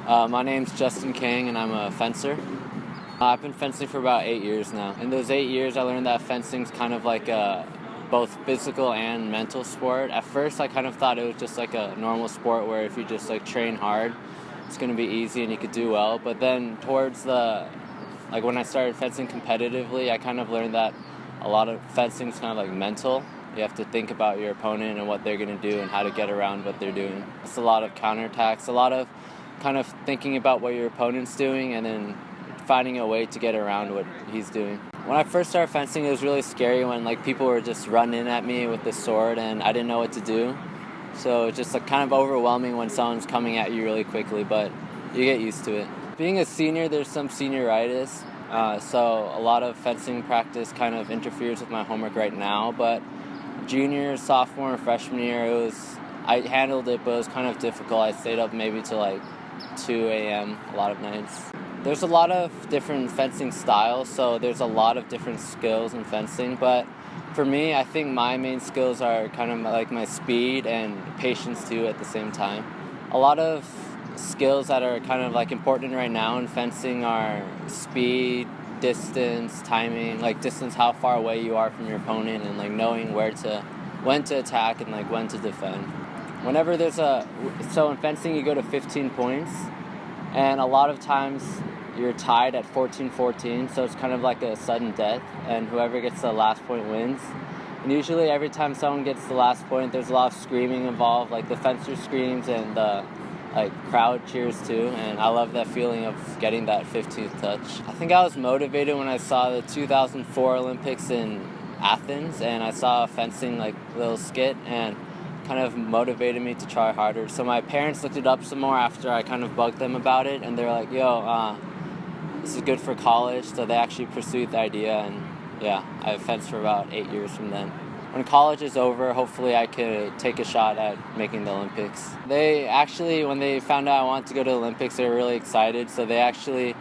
My name's Justin Kang, and I'm a fencer. I've been fencing for about 8 years now. In those 8 years, I learned that fencing's kind of like a both physical and mental sport. At first, I kind of thought it was just like a normal sport where if you just like train hard, it's going to be easy and you could do well. But then towards when I started fencing competitively, I kind of learned that a lot of fencing's kind of like mental. You have to think about your opponent and what they're going to do and how to get around what they're doing. It's a lot of counterattacks, a lot of kind of thinking about what your opponent's doing and then finding a way to get around what he's doing. When I first started fencing, it was really scary when people were just running at me with the sword and I didn't know what to do. So it's just kind of overwhelming when someone's coming at you really quickly, but you get used to it. Being a senior, there's some senioritis, so a lot of fencing practice kind of interferes with my homework right now, but junior, sophomore, and freshman year, I handled it, but it was kind of difficult. I stayed up maybe till 2 a.m. a lot of nights. There's a lot of different fencing styles, so there's a lot of different skills in fencing, but for me, I think my main skills are kind of like my speed and patience too at the same time. A lot of skills that are kind of important right now in fencing are speed, distance, timing, distance, how far away you are from your opponent, and knowing when to attack and when to defend. Whenever so in fencing you go to 15 points, and a lot of times you're tied at 14-14, so it's kind of like a sudden death, and whoever gets the last point wins. And usually every time someone gets the last point, there's a lot of screaming involved, the fencer screams and the crowd cheers too, and I love that feeling of getting that 15th touch. I think I was motivated when I saw the 2004 Olympics in Athens, and I saw a fencing little skit, and kind of motivated me to try harder. So my parents looked it up some more after I kind of bugged them about it, and they're like, yo, this is good for college, so they actually pursued the idea, and yeah, I've fenced for about 8 years from then. When college is over, hopefully I could take a shot at making the Olympics. They actually, when they found out I wanted to go to the Olympics, they were really excited, so they actually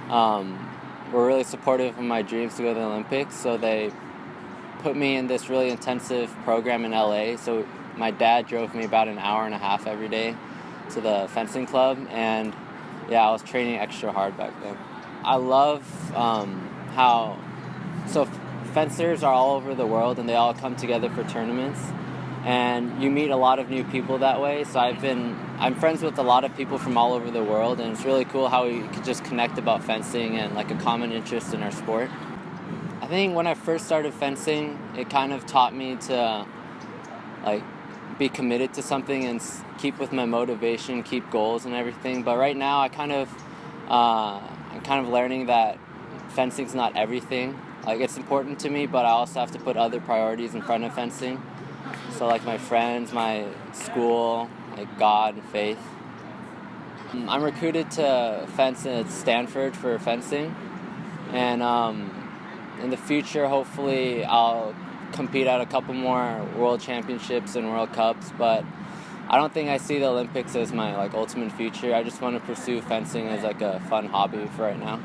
were really supportive of my dreams to go to the Olympics, so they put me in this really intensive program in LA. So my dad drove me about an hour and a half every day to the fencing club, and yeah, I was training extra hard back then. I love fencers are all over the world, and they all come together for tournaments, and you meet a lot of new people that way. So I'm friends with a lot of people from all over the world, and it's really cool how we could just connect about fencing and a common interest in our sport. I think when I first started fencing, it kind of taught me to be committed to something and keep with my motivation, keep goals and everything. But right now, I'm kind of learning that fencing's not everything. It's important to me, but I also have to put other priorities in front of fencing. So my friends, my school, God and faith. I'm recruited to fence at Stanford for fencing, and in the future, hopefully, I'll compete at a couple more world championships and World Cups, but I don't think I see the Olympics as my ultimate future. I just want to pursue fencing as a fun hobby for right now.